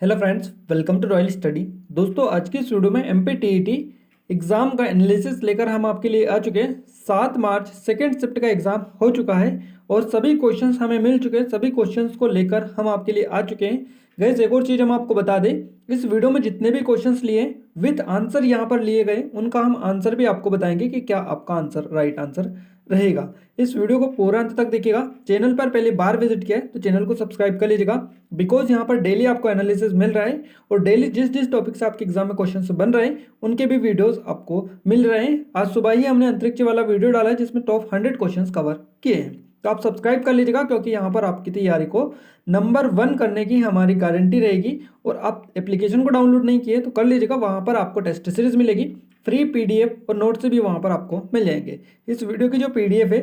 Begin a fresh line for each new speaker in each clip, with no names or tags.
Hello friends, welcome to Royal Study. दोस्तों, आज की इस वीडियो में एमपीटीईटी एग्ज़ाम का एनालिसिस लेकर हम आपके लिए आ चुके हैं। 7 मार्च सेकेंड शिफ्ट का एग्ज़ाम हो चुका है और सभी क्वेश्चंस हमें मिल चुके हैं। सभी क्वेश्चंस को लेकर हम आपके लिए आ चुके हैं। गाइस, एक और चीज़ हम आपको बता दें, इस वीडियो में जितने भी क्वेश्चंस लिए विथ आंसर यहाँ पर लिए गए, उनका हम आंसर भी आपको बताएंगे कि क्या आपका आंसर राइट आंसर रहेगा। इस वीडियो को पूरा अंत तक देखिएगा। चैनल पर पहली बार विजिट किया है तो चैनल को सब्सक्राइब कर लीजिएगा, बिकॉज यहाँ पर डेली आपको एनालिसिस मिल रहा है और डेली जिस जिस टॉपिक से आपके एग्जाम में क्वेश्चन बन रहे हैं उनके भी वीडियोस आपको मिल रहे हैं। आज सुबह ही हमने अंतरिक्ष वाला वीडियो डाला है जिसमें टॉप 100 क्वेश्चन कवर किए हैं, तो आप सब्सक्राइब कर लीजिएगा, क्योंकि यहाँ पर आपकी तैयारी को नंबर 1 करने की हमारी गारंटी रहेगी। और आप एप्लीकेशन को डाउनलोड नहीं किए तो कर लीजिएगा, वहाँ पर आपको टेस्ट सीरीज मिलेगी, फ्री पीडीएफ और नोट्स भी वहाँ पर आपको मिल जाएंगे। इस वीडियो की जो पीडीएफ है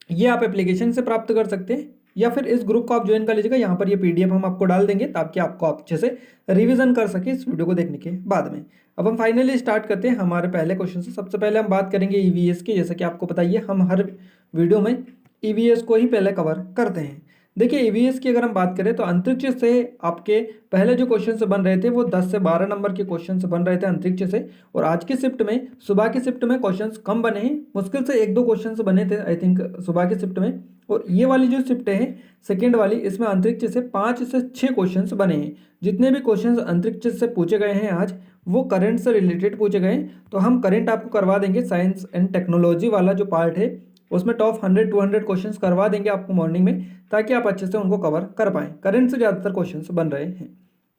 ये आप एप्लीकेशन से प्राप्त कर सकते हैं या फिर इस ग्रुप को आप ज्वाइन कर लीजिएगा। यहाँ पर ये पीडीएफ हम आपको डाल देंगे ताकि आपको अच्छे से रिवीजन कर सके इस वीडियो को देखने के बाद में। अब हम फाइनली स्टार्ट करते हैं हमारे पहले क्वेश्चन से। सबसे पहले हम बात करेंगे ईवीएस की। जैसा कि आपको बताइए, हम हर वीडियो में ईवीएस को ही पहले कवर करते हैं। देखिए, ईवीएस की अगर हम बात करें तो अंतरिक्ष से आपके पहले जो क्वेश्चन बन रहे थे वो 10 से 12 नंबर के क्वेश्चन बन रहे थे अंतरिक्ष से। और आज की शिफ्ट में, सुबह की शिफ्ट में क्वेश्चन कम बने हैं, मुश्किल से 1-2 क्वेश्चन बने थे आई थिंक सुबह की शिफ्ट में। और ये वाली जो शिफ्ट है सेकेंड वाली, इसमें अंतरिक्ष से 5 से 6 क्वेश्चन बने हैं। जितने भी क्वेश्चन अंतरिक्ष से पूछे गए हैं आज, वो करंट से रिलेटेड पूछे गए हैं। तो हम करंट आपको करवा देंगे, साइंस एंड टेक्नोलॉजी वाला जो पार्ट है उसमें टॉप 100-200 क्वेश्चंस करवा देंगे आपको मॉर्निंग में, ताकि आप अच्छे से उनको कवर कर पाएं। करंट से ज़्यादातर क्वेश्चंस बन रहे हैं।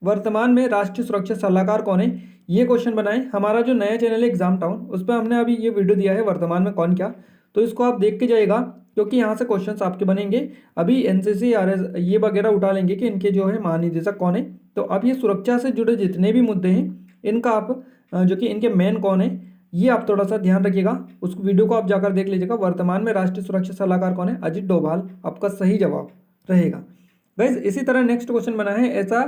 वर्तमान में राष्ट्रीय सुरक्षा सलाहकार कौन है, ये क्वेश्चन बनाए। हमारा जो नया चैनल है एग्जाम टाउन, उस पर हमने अभी ये वीडियो दिया है वर्तमान में कौन क्या, तो इसको आप देख के जाइएगा, क्योंकि यहाँ से क्वेश्चंस आपके बनेंगे। अभी एनसीसी आरएस ये वगैरह उठा लेंगे कि इनके जो है महानिदेशक कौन है। तो अब ये सुरक्षा से जुड़े जितने भी मुद्दे हैं इनका आप जो कि इनके मेन कौन है, ये आप थोड़ा सा ध्यान रखिएगा। उस वीडियो को आप जाकर देख लीजिएगा। वर्तमान में राष्ट्रीय सुरक्षा सलाहकार कौन है, अजित डोभाल आपका सही जवाब रहेगा। गाइस, इसी तरह नेक्स्ट क्वेश्चन बना है, ऐसा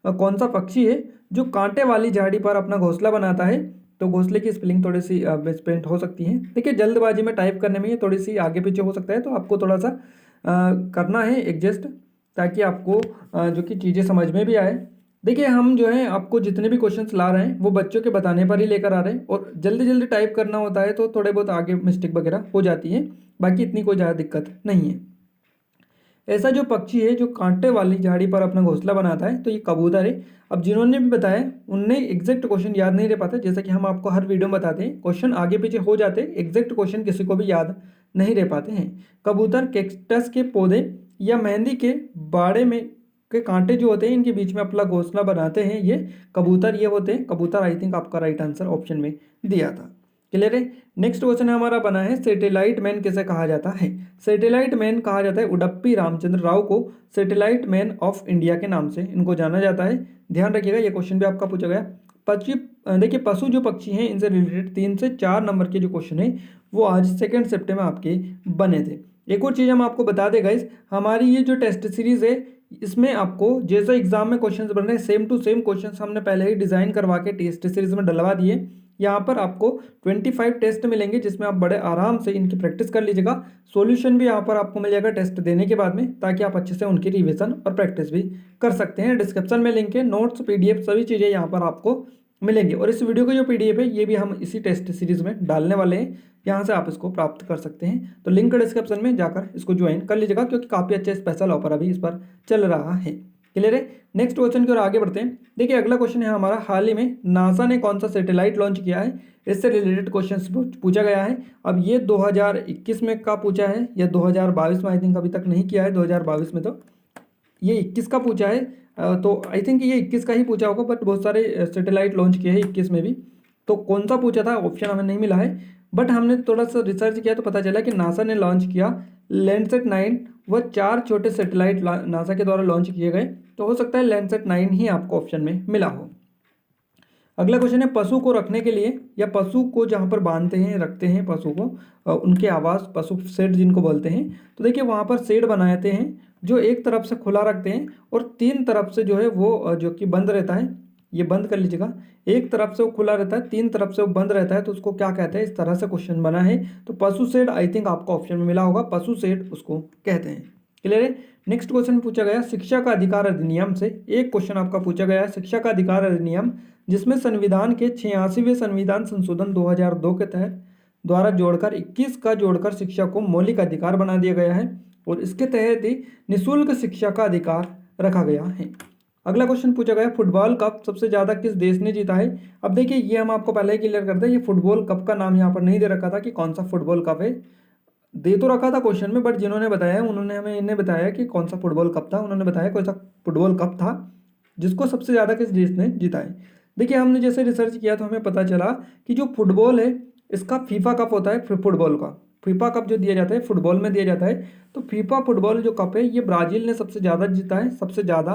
कौन सा पक्षी है जो कांटे वाली झाड़ी पर अपना घोंसला बनाता है। तो घोंसले की स्पेलिंग थोड़ी सी मिसप्रिंट हो सकती है। देखिए, जल्दबाजी में टाइप करने में ये थोड़ी सी आगे पीछे हो सकता है, तो आपको थोड़ा सा करना है एडजस्ट, ताकि आपको जो कि चीज़ें समझ में भी आए। देखिए, हम जो है आपको जितने भी क्वेश्चंस ला रहे हैं वो बच्चों के बताने पर ही लेकर आ रहे हैं, और जल्दी जल्दी टाइप करना होता है तो थोड़े बहुत आगे मिस्टेक वगैरह हो जाती है, बाकी इतनी कोई ज़्यादा दिक्कत नहीं है। ऐसा जो पक्षी है जो कांटे वाली झाड़ी पर अपना घोंसला बनाता है, तो ये कबूतर है। अब जिन्होंने भी बताया उनने एग्जैक्ट क्वेश्चन याद नहीं रह पाता, जैसा कि हम आपको हर वीडियो में बताते हैं, क्वेश्चन आगे पीछे हो जाते हैं, एग्जैक्ट क्वेश्चन किसी को भी याद नहीं रह पाते हैं। कबूतर कैक्टस के पौधे या मेहंदी के बाड़े में के कांटे जो होते हैं इनके बीच में अपना घोंसला बनाते हैं, ये कबूतर ये होते हैं। कबूतर आई थिंक आपका राइट आंसर ऑप्शन में दिया था। क्लियर है। नेक्स्ट क्वेश्चन हमारा बना है, सैटेलाइट मैन किसे कहा जाता है। सैटेलाइट मैन कहा जाता है उडप्पी रामचंद्र राव को सैटेलाइट मैन ऑफ इंडिया के नाम से इनको जाना जाता है। ध्यान रखिएगा, ये क्वेश्चन भी आपका पूछा गया। पक्षी देखिए, पशु जो पक्षी हैं इनसे रिलेटेड 3 से 4 नंबर के जो क्वेश्चन है वो आज सेकेंड शिफ्ट में आपके बने थे। एक और चीज़ हम आपको बता दें गाइस, हमारी ये जो टेस्ट सीरीज है इसमें आपको जैसे एग्जाम में क्वेश्चन बन रहे हैं सेम टू सेम क्वेश्चन हमने पहले ही डिज़ाइन करवा के टेस्ट सीरीज में डलवा दिए। यहाँ पर आपको 25 टेस्ट मिलेंगे, जिसमें आप बड़े आराम से इनकी प्रैक्टिस कर लीजिएगा। सॉल्यूशन भी यहाँ पर आपको मिल जाएगा टेस्ट देने के बाद में, ताकि आप अच्छे से उनकी रिवीजन और प्रैक्टिस भी कर सकते हैं। डिस्क्रिप्शन में लिंक है, नोट्स पीडीएफ सभी चीज़ें यहाँ पर आपको मिलेंगी। और इस वीडियो की जो पीडीएफ है ये भी हम इसी टेस्ट सीरीज में डालने वाले हैं, यहाँ से आप इसको प्राप्त कर सकते हैं। तो लिंक डिस्क्रिप्शन में जाकर इसको ज्वाइन कर लीजिएगा, क्योंकि काफ़ी अच्छे स्पेशल ऑफर अभी इस पर चल रहा है। क्लियर है। नेक्स्ट क्वेश्चन की ओर आगे बढ़ते हैं। देखिए, अगला क्वेश्चन है हमारा, हाल ही में नासा ने कौन सा सैटेलाइट लॉन्च किया है, इससे रिलेटेड क्वेश्चन पूछा गया है। अब ये 2021 में का पूछा है या 2022 में, आई थिंक अभी तक नहीं किया है 2022 में, तो ये 21 का पूछा है। तो आई थिंक ये 21 का ही पूछा होगा, बट बहुत सारे सैटेलाइट लॉन्च किए हैं 21 में भी। तो कौन सा पूछा था ऑप्शन हमें नहीं मिला है, बट हमने थोड़ा सा रिसर्च किया तो पता चला कि नासा ने लॉन्च किया लैंडसेट 9 व 4 छोटे सैटेलाइट नासा के द्वारा लॉन्च किए गए। तो हो सकता है लैंडसेट 9 ही आपको ऑप्शन में मिला हो। अगला क्वेश्चन है, पशु को रखने के लिए या पशु को जहाँ पर बांधते हैं रखते हैं पशु को, उनके आवास पशु शेड जिनको बोलते हैं, तो देखिए वहाँ पर शेड बनाते हैं जो एक तरफ से खुला रखते हैं और 3 तरफ से जो है वो जो कि बंद रहता है। ये बंद कर लीजिएगा, एक तरफ से वो खुला रहता है, 3 तरफ से वो बंद रहता है, तो उसको क्या कहते हैं, इस तरह से क्वेश्चन बना है। तो पशु शेड आई थिंक आपको ऑप्शन में मिला होगा, पशु शेड उसको कहते हैं। क्लियर है। नेक्स्ट क्वेश्चन पूछा गया शिक्षा का अधिकार अधिनियम से, एक क्वेश्चन आपका पूछा गया है शिक्षा का अधिकार अधिनियम, जिसमें संविधान के 86वें संविधान संशोधन 2002 के तहत द्वारा जोड़कर 21 का जोड़कर शिक्षा को मौलिक अधिकार बना दिया गया है और इसके तहत ही निःशुल्क शिक्षा का अधिकार रखा गया है। अगला क्वेश्चन पूछा गया फुटबॉल कप सबसे ज्यादा किस देश ने जीता है। अब देखिए ये हम आपको पहले ही क्लियर कर दें, ये फुटबॉल कप का नाम यहाँ पर नहीं दे रखा था कि कौन सा फुटबॉल कप है, दे तो रखा था क्वेश्चन में, बट जिन्होंने बताया उन्होंने हमें इन्हें बताया कि कौन सा फुटबॉल कप था, उन्होंने बताया कौन सा फुटबॉल कप था जिसको सबसे ज़्यादा किस देश ने जीता है। देखिए हमने जैसे रिसर्च किया तो हमें पता चला कि जो फुटबॉल है इसका फीफा कप होता है, फुटबॉल का फीफा कप जो दिया जाता है फुटबॉल में दिया जाता है, तो फीफा फुटबॉल जो कप है ये ब्राज़ील ने सबसे ज़्यादा जीता है, सबसे ज़्यादा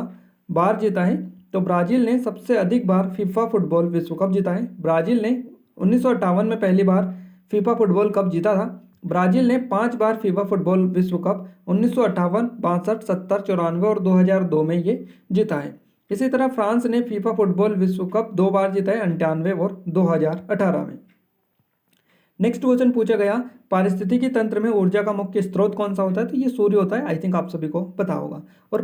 बार जीता है। तो ब्राज़ील ने सबसे अधिक बार फीफा फुटबॉल विश्व कप जीता है। ब्राज़ील ने 1958 में पहली बार फीफा फुटबॉल कप जीता था। ब्राज़ील ने 5 बार फीफा फुटबॉल विश्व कप 1958, 62, 70, 94 और 2002 में ये जीता है। इसी तरह फ्रांस ने फीफा फुटबॉल विश्व कप 2 बार जीता है, 98 और 2018 में। नेक्स्ट क्वेश्चन पूछा गया पारिस्थितिकी तंत्र में ऊर्जा का मुख्य स्रोत कौन सा होता है, तो ये सूर्य होता है। आई थिंक आप सभी को पता होगा। और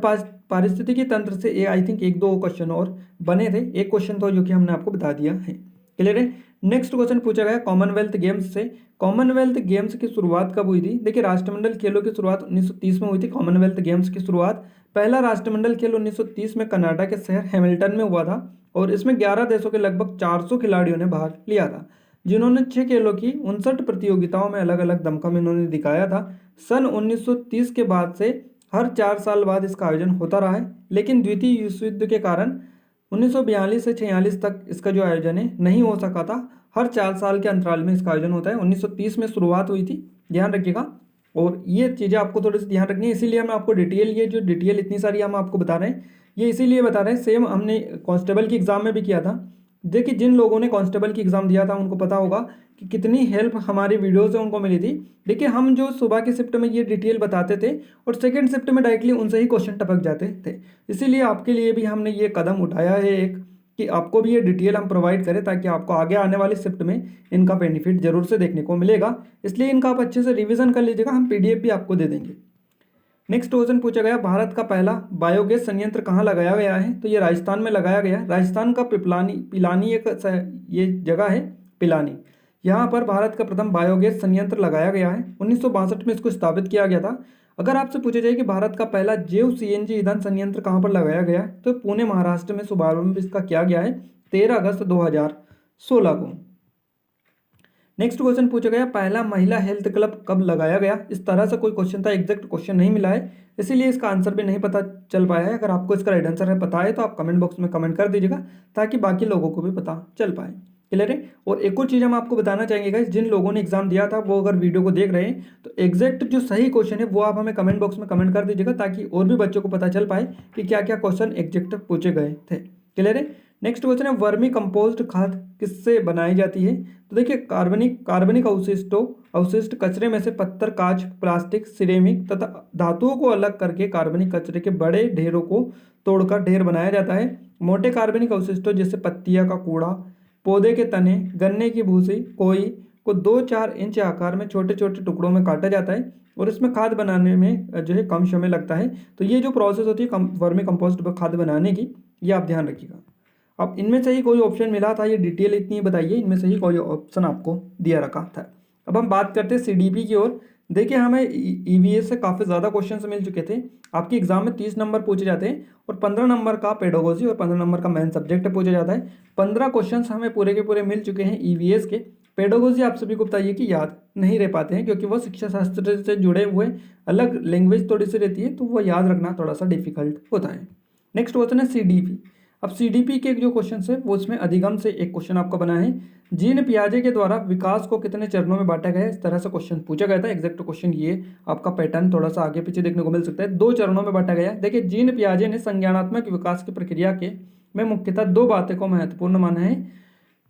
पारिस्थितिकी तंत्र से आई थिंक 1-2 क्वेश्चन और बने थे, एक क्वेश्चन तो जो कि हमने आपको बता दिया है। क्लियर है। नेक्स्ट क्वेश्चन पूछा गया कॉमनवेल्थ गेम्स से, कॉमनवेल्थ गेम्स की शुरुआत कब हुई थी। देखिए राष्ट्रमंडल खेलों की शुरुआत 1930 में हुई थी। कॉमनवेल्थ गेम्स की शुरुआत पहला राष्ट्रमंडल खेल 1930 में कनाडा के शहर हैमिल्टन में हुआ था और इसमें 11 देशों के लगभग 400 खिलाड़ियों ने भाग लिया था, जिन्होंने 6 खेलों की 59 प्रतियोगिताओं में अलग अलग दमखम इन्होंने दिखाया था। सन 1930 के बाद से हर 4 साल बाद इसका आयोजन होता रहा है, लेकिन द्वितीय विश्व युद्ध के कारण 1942 से 46 तक इसका जो आयोजन है नहीं हो सका था। हर 4 साल के अंतराल में इसका आयोजन होता है। 1930 में शुरुआत हुई थी, ध्यान रखिएगा। और ये चीज़ें आपको थोड़ी सी ध्यान रखनी है, इसीलिए हम आपको डिटेल, ये जो डिटेल इतनी सारी हम आपको बता रहे हैं, ये इसीलिए बता रहे हैं। सेम हमने कांस्टेबल की एग्ज़ाम में भी किया था। देखिए जिन लोगों ने कांस्टेबल की एग्ज़ाम दिया था उनको पता होगा कि कितनी हेल्प हमारी वीडियो से उनको मिली थी। देखिए हम जो सुबह की शिफ्ट में ये डिटेल बताते थे और सेकंड शिफ्ट में डायरेक्टली उनसे ही क्वेश्चन टपक जाते थे, इसीलिए आपके लिए भी हमने ये कदम उठाया है एक, कि आपको भी ये डिटेल हम प्रोवाइड करें ताकि आपको आगे आने वाली शिफ्ट में इनका बेनिफिट जरूर से देखने को मिलेगा। इसलिए इनका आप अच्छे से रिविजन कर लीजिएगा, हम PDF भी आपको दे देंगे। नेक्स्ट क्वेश्चन पूछा गया भारत का पहला बायोगैस संयंत्र कहाँ लगाया गया है, तो ये राजस्थान में लगाया गया। राजस्थान का पिलानी एक ये जगह है, पिलानी, यहाँ पर भारत का प्रथम बायोगैस संयंत्र लगाया गया है। 1962 में इसको स्थापित किया गया था। अगर आपसे पूछा जाए कि भारत का पहला जैव CNG ईंधन संयंत्र कहाँ पर लगाया गया है, तो पुणे महाराष्ट्र में शुभारंभ इसका किया गया है 13 अगस्त 2016 को। नेक्स्ट क्वेश्चन पूछा गया पहला महिला हेल्थ क्लब कब लगाया गया। इस तरह से कोई क्वेश्चन था, एग्जैक्ट क्वेश्चन नहीं मिला है, इसीलिए इसका आंसर भी नहीं पता चल पाया है। अगर आपको इसका राइट आंसर है पता है तो आप कमेंट बॉक्स में कमेंट कर दीजिएगा ताकि बाकी लोगों को भी पता चल पाए। क्लियर है। और एक और चीज़ हम आपको बताना चाहेंगे गाइस, जिन लोगों ने एग्जाम दिया था वो अगर वीडियो को देख रहे हैं तो एग्जैक्ट जो सही क्वेश्चन है वो आप हमें कमेंट बॉक्स में कमेंट कर दीजिएगा ताकि और भी बच्चों को पता चल पाए कि क्या क्या क्वेश्चन एग्जैक्ट पूछे गए थे। क्लियर है। नेक्स्ट क्वेश्चन है वर्मी कंपोस्ट खाद किससे बनाई जाती है, तो देखिए कार्बनिक अवशिष्ट कचरे में से पत्थर, कांच, प्लास्टिक, सिरेमिक तथा धातुओं को अलग करके कार्बनिक कचरे के बड़े ढेरों को तोड़कर ढेर बनाया जाता है। मोटे कार्बनिक अवशिष्टों जैसे पत्तियां का कूड़ा, पौधे के तने, गन्ने की भूसी, कोई को 2-4 इंच आकार में छोटे छोटे टुकड़ों में काटा जाता है और इसमें खाद बनाने में जो है कम समय लगता है। तो ये जो प्रोसेस होती है वर्मी कंपोस्ट खाद बनाने की, ये आप ध्यान रखिएगा। अब इनमें से ही कोई ऑप्शन मिला था, ये डिटेल इतनी बताइए, इनमें से ही कोई ऑप्शन आपको दिया रखा था। अब हम बात करते हैं CDP की ओर। देखिए हमें EVS से काफ़ी ज़्यादा क्वेश्चंस मिल चुके थे। आपके एग्जाम में 30 नंबर पूछे जाते हैं और 15 नंबर का पेडागोजी और 15 नंबर का मेन सब्जेक्ट पूछा जाता है। 15 क्वेश्चंस हमें पूरे के पूरे मिल चुके हैं EVS के। पेडागोजी आप सभी को बताइए कि याद नहीं रह पाते हैं क्योंकि वो शिक्षा शास्त्र से जुड़े हुए अलग लैंग्वेज थोड़ी सी रहती है, तो वो याद रखना थोड़ा सा डिफिकल्ट होता है। नेक्स्ट क्वेश्चन है CDP। अब CDP के जो क्वेश्चन है वो इसमें अधिगम से एक क्वेश्चन आपका बना है, जीन पियाजे के द्वारा विकास को कितने चरणों में बांटा गया है, इस तरह से क्वेश्चन पूछा गया था। एग्जैक्ट क्वेश्चन ये आपका पैटर्न थोड़ा सा आगे पीछे देखने को मिल सकता है। 2 चरणों में बांटा गया है। देखिए जीन पियाजे ने संज्ञानात्मक विकास की प्रक्रिया के में मुख्यतः 2 बातें को महत्वपूर्ण माना है।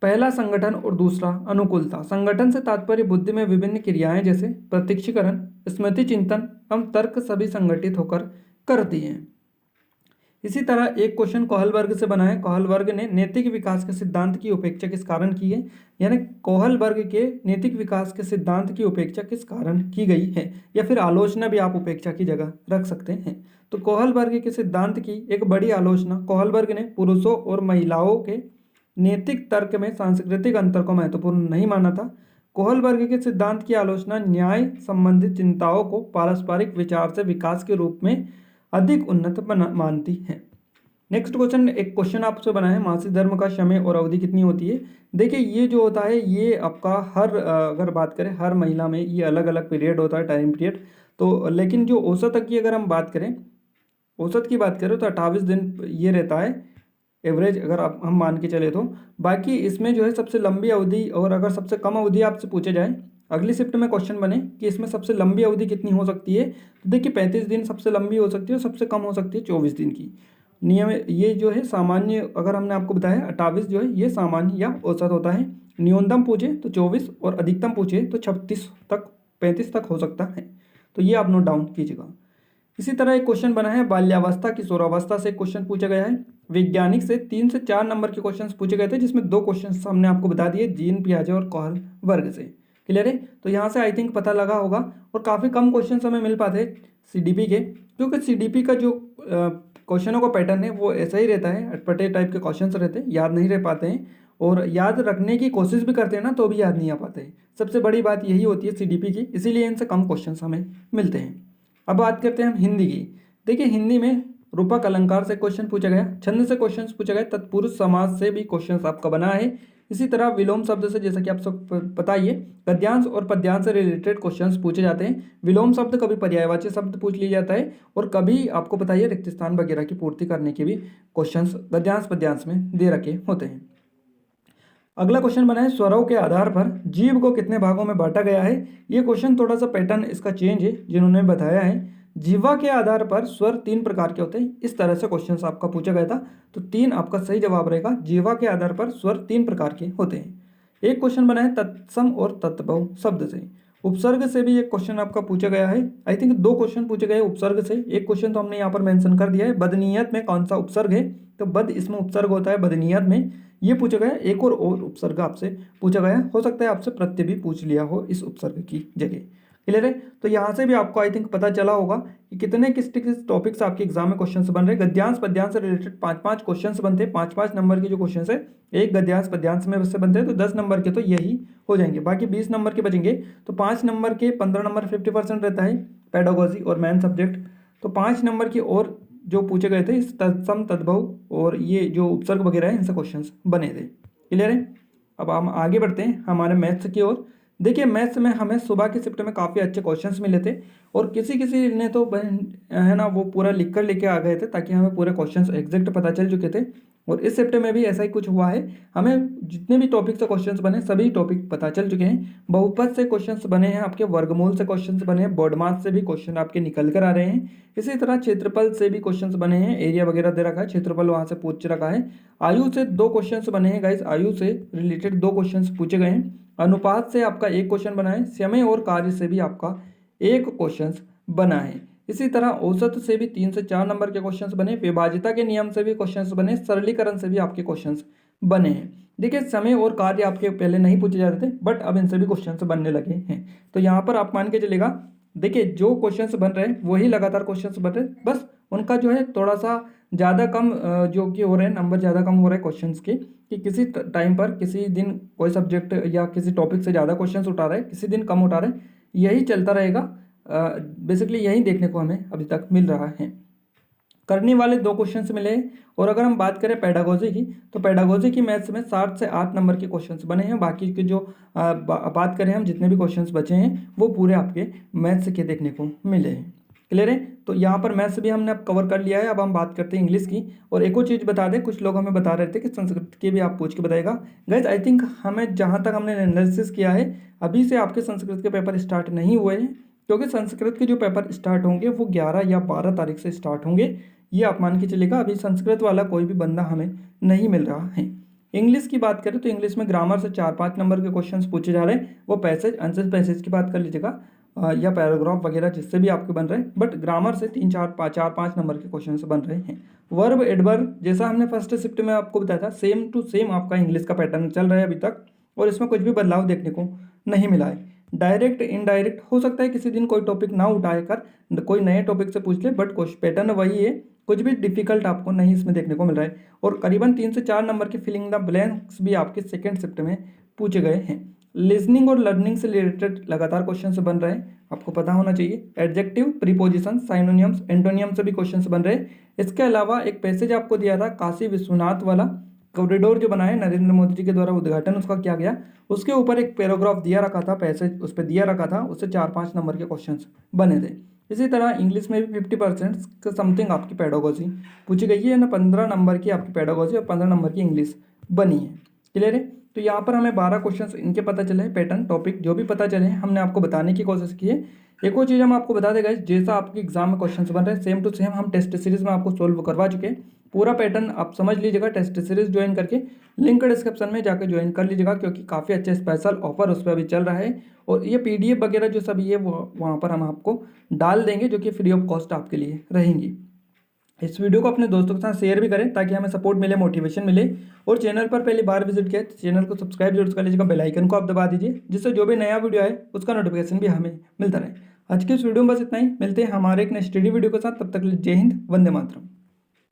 पहला संगठन और दूसरा अनुकूलता। संगठन से तात्पर्य बुद्धि में विभिन्न क्रियाएं जैसे प्रत्यक्षीकरण, स्मृति चिंतन एवं तर्क सभी संगठित होकर करती हैं। इसी तरह एक क्वेश्चन कोहलबर्ग से बना है। कोहलबर्ग ने नैतिक विकास के सिद्धांत की उपेक्षा किस कारण की है, यानी कोहलबर्ग के नैतिक विकास के सिद्धांत की उपेक्षा किस कारण की गई है, या फिर आलोचना भी आप उपेक्षा की जगह रख सकते हैं। तो कोहलबर्ग के सिद्धांत की एक बड़ी आलोचना, कोहलबर्ग ने पुरुषों और महिलाओं के नैतिक तर्क में सांस्कृतिक अंतर को महत्वपूर्ण नहीं माना था। कोहलबर्ग के सिद्धांत की आलोचना न्याय संबंधित चिंताओं को पारस्परिक विचार से विकास के रूप में अधिक उन्नत मानती है। नेक्स्ट क्वेश्चन, एक क्वेश्चन आपसे बना है, मासिक धर्म का समय और अवधि कितनी होती है। देखिए ये जो होता है ये आपका अगर बात करें हर महीना में ये अलग अलग पीरियड होता है, टाइम पीरियड। तो लेकिन जो औसत की अगर हम बात करें, औसत की बात करें तो 28 दिन ये रहता है एवरेज, अगर हम मान के चले तो। बाकी इसमें जो है सबसे लंबी अवधि और अगर सबसे कम अवधि आपसे पूछे जाए, अगली शिफ्ट में क्वेश्चन बने कि इसमें सबसे लंबी अवधि कितनी हो सकती है, तो देखिए 35 दिन सबसे लंबी हो सकती है और सबसे कम हो सकती है 24 दिन की। नियम ये जो है सामान्य, अगर हमने आपको बताया 28 जो है ये सामान्य या औसत होता है। न्यूनतम पूछे तो 24 और अधिकतम पूछे तो 36 तक 35 तक हो सकता है। तो ये आप नोट डाउन कीजिएगा। इसी तरह एक क्वेश्चन बना है, बाल्यावस्था किशोरावस्था से क्वेश्चन पूछा गया है। वैज्ञानिक से 3 से 4 नंबर के क्वेश्चन पूछे गए थे, जिसमें 2 क्वेश्चन हमने आपको बता दिए, जीन पियाजे और कोहलबर्ग से। क्लियर है। तो यहाँ से आई थिंक पता लगा होगा। और काफ़ी कम क्वेश्चन हमें मिल पाते सीडीपी के, क्योंकि सीडीपी का जो क्वेश्चनों का पैटर्न है वो ऐसा ही रहता है, अटपटे टाइप के क्वेश्चन रहते हैं, याद नहीं रह पाते हैं, और याद रखने की कोशिश भी करते हैं ना तो भी याद नहीं आ पाते हैं। सबसे बड़ी बात यही होती है सीडीपी की, इसीलिए इनसे कम क्वेश्चन हमें मिलते हैं। अब बात करते हैं हम हिंदी की। देखिए हिंदी में रूपक अलंकार से क्वेश्चन पूछा गया, छंद से क्वेश्चन पूछा गया, तत्पुरुष समास से भी क्वेश्चन आपका बना है। इसी तरह विलोम शब्द से, जैसा कि आप सब पता ही है, गद्यांश और पद्यांश से रिलेटेड क्वेश्चंस पूछे जाते हैं। विलोम शब्द कभी पर्यायवाची शब्द पूछ लिया जाता है, और कभी आपको पता ही है रिक्त स्थान वगैरह की पूर्ति करने के भी क्वेश्चंस गद्यांश पद्यांश में दे रखे होते हैं। अगला क्वेश्चन बना है, स्वरों के आधार पर जीव को कितने भागों में बांटा गया है। ये क्वेश्चन थोड़ा सा पैटर्न इसका चेंज है, जिन्होंने बताया है जीवा के आधार पर स्वर 3 प्रकार के होते हैं। इस तरह से क्वेश्चन आपका पूछा गया था, तो 3 आपका सही जवाब रहेगा। जीवा के आधार पर स्वर 3 प्रकार के होते हैं। एक क्वेश्चन बना है तत्सम और तत्भव शब्द से। उपसर्ग से भी एक क्वेश्चन आपका पूछा गया है। आई थिंक 2 क्वेश्चन पूछे गए उपसर्ग से। एक क्वेश्चन तो हमने यहाँ पर मेंशन कर दिया है, बदनीयत में कौन सा उपसर्ग है, तो बद इसमें उपसर्ग होता है बदनीयत में, ये पूछा गया। एक और उपसर्ग आपसे पूछा गया, हो सकता है आपसे प्रत्यय भी पूछ लिया हो इस उपसर्ग की जगह। क्लियर है। तो यहाँ से भी आपको आई थिंक पता चला होगा कि कितने किस टॉपिक्स आपके एग्जाम में क्वेश्चन बन रहे हैं। गद्यांश पद्यांश से रिलेटेड 5-5 क्वेश्चन बनते हैं, 5-5 नंबर के जो क्वेश्चन है एक गद्यांश पद्यांश में से बनते हैं, तो 10 नंबर के तो यही हो जाएंगे। बाकी 20 नंबर के बचेंगे, तो 5 नंबर के 15 नंबर 50% रहता है पेडागोजी और मैन सब्जेक्ट। तो 5 नंबर की और जो पूछे गए थे इस तत्सम तद्भव और ये जो उपसर्ग वगैरह है इनसे क्वेश्चन बने थे। क्लियर है। अब हम आगे बढ़ते हैं हमारे मैथ्स की ओर। देखिए मैथ्स में हमें सुबह की शिफ्ट में काफ़ी अच्छे क्वेश्चंस मिले थे, और किसी किसी ने तो है ना वो पूरा लिख कर लेके आ गए थे, ताकि हमें पूरे क्वेश्चंस एग्जैक्ट पता चल चुके थे। और इस शिफ्ट में भी ऐसा ही कुछ हुआ है, हमें जितने भी टॉपिक से क्वेश्चंस बने सभी टॉपिक पता चल चुके हैं। बहुपद से क्वेश्चंस बने हैं आपके, वर्गमूल से क्वेश्चंस बने हैं, बोर्ड मास से भी क्वेश्चन आपके निकल कर आ रहे हैं। इसी तरह क्षेत्रफल से भी क्वेश्चंस बने हैं, एरिया वगैरह दे रखा है, क्षेत्रफल वहाँ से पूछ रखा है। आयु से 2 क्वेश्चंस बने हैं गाइस, आयु से रिलेटेड 2 क्वेश्चंस पूछे गए हैं। अनुपात से आपका 1 क्वेश्चन बना है, समय और कार्य से भी आपका 1 क्वेश्चन बना है। इसी तरह औसत से भी 3 से 4 नंबर के क्वेश्चंस बने, विभाज्यता के नियम से भी क्वेश्चंस बने, सरलीकरण से भी आपके क्वेश्चंस बने हैं। देखिए समय और कार्य आपके पहले नहीं पूछे जाते थे, बट अब इनसे भी क्वेश्चंस बनने लगे हैं। तो यहाँ पर आप मान के चलेगा, देखिए जो क्वेश्चंस बन रहे हैं वही लगातार क्वेश्चंस बन रहे हैं, बस उनका जो है थोड़ा सा ज़्यादा कम जो कि हो रहे हैं, नंबर ज़्यादा कम हो रहे हैं क्वेश्चंस के, कि किसी टाइम पर किसी दिन कोई सब्जेक्ट या किसी टॉपिक से ज़्यादा क्वेश्चंस उठा रहे हैं, किसी दिन कम उठा रहे हैं, यही चलता रहेगा। बेसिकली यही देखने को हमें अभी तक मिल रहा है। करने वाले 2 क्वेश्चंस मिले हैं। और अगर हम बात करें पेडागोजी की, तो पेडागोजी की मैथ्स में 7 से 8 नंबर के क्वेश्चंस बने हैं। बाकी के जो बात करें हम जितने भी क्वेश्चंस बचे हैं वो पूरे आपके मैथ्स के देखने को मिले हैं। क्लियर है। तो यहाँ पर मैथ्स भी हमने अब कवर कर लिया है। अब हम बात करते हैं इंग्लिश की। और एक और चीज़ बता दें, कुछ लोग हमें बता रहे थे कि संस्कृत की भी आप पूछ के बताएगा। गाइस आई थिंक हमें जहाँ तक हमने एनालिसिस किया है, अभी से आपके संस्कृत के पेपर स्टार्ट नहीं हुए हैं, क्योंकि संस्कृत के जो पेपर स्टार्ट होंगे वो 11 या 12 तारीख से स्टार्ट होंगे। ये आप मान के चलेगा, अभी संस्कृत वाला कोई भी बंदा हमें नहीं मिल रहा है। इंग्लिश की बात करें तो इंग्लिश में ग्रामर से 4-5 नंबर के क्वेश्चंस पूछे जा रहे हैं, वो पैसेज आंसर पैसेज की बात कर लीजिएगा। या पैराग्राफ वगैरह जिससे भी आपके बन रहे हैं, बट ग्रामर से 3-4-5 नंबर के क्वेश्चन बन रहे हैं। वर्ब एडवर्ब जैसा हमने फर्स्ट शिफ्ट में आपको बताया था, सेम टू सेम आपका इंग्लिश का पैटर्न चल रहा है अभी तक, और इसमें कुछ भी बदलाव देखने को नहीं मिला है। डायरेक्ट इनडायरेक्ट हो सकता है किसी दिन कोई टॉपिक ना उठाए कर कोई नए टॉपिक से पूछ ले, बट कुछ पैटर्न वही है, कुछ भी डिफिकल्ट आपको नहीं इसमें देखने को मिल रहा है। और करीबन 3 से 4 नंबर के फिलिंग द ब्लैंक्स भी आपके सेकेंड शिफ्ट में पूछे गए हैं। लिसनिंग और लर्निंग से रिलेटेड लगातार क्वेश्चन बन रहे हैं, आपको पता होना चाहिए। एडजेक्टिव, प्रीपोजिशन, साइनोनियम्स, एंटोनियम से भी क्वेश्चन बन रहे हैं। इसके अलावा एक पैसेज आपको दिया था काशी विश्वनाथ वाला, कॉरिडोर जो बनाया नरेंद्र मोदी जी के द्वारा उद्घाटन उसका किया गया, उसके ऊपर एक पैराग्राफ दिया रखा था, पैसेज उस पर दिया रखा था, उससे 4-5 नंबर के क्वेश्चन बने थे। इसी तरह इंग्लिश में भी 50% का समथिंग आपकी पेडागोजी पूछी गई है ना, 15 नंबर की आपकी पेडागोजी और 15 नंबर की इंग्लिश बनी है। क्लियर है? तो यहाँ पर हमें 12 क्वेश्चंस इनके पता चले, पैटर्न टॉपिक जो भी पता चले हमने आपको बताने की कोशिश की है। एक और चीज़ हम आपको बता देगा, जैसा आपके एग्जाम में क्वेश्चंस बन रहे हैं सेम टू सेम हम टेस्ट सीरीज में आपको सोल्व करवा चुके हैं। पूरा पैटर्न आप समझ लीजिएगा, टेस्ट सीरीज ज्वाइन करके लिंक डिस्क्रिप्शन में जाकर ज्वाइन कर लीजिएगा, क्योंकि काफ़ी अच्छे स्पेशल ऑफर उस पर अभी चल रहा है। और ये PDF वगैरह जो सभी है वो वहाँ पर हम आपको डाल देंगे, जो कि फ्री ऑफ कॉस्ट आपके लिए रहेंगी। इस वीडियो को अपने दोस्तों के साथ शेयर भी करें ताकि हमें सपोर्ट मिले, मोटिवेशन मिले। और चैनल पर पहली बार विजिट किया तो चैनल को सब्सक्राइब जरूर कर लीजिएगा, बेल आइकन को आप दबा दीजिए, जिससे जो भी नया वीडियो आए उसका नोटिफिकेशन भी हमें मिलता रहे। आज की इस वीडियो में बस इतना ही, मिलते हैं हमारे एक नए स्टडी वीडियो के साथ, तब तक जय हिंद, वंदे मातरम।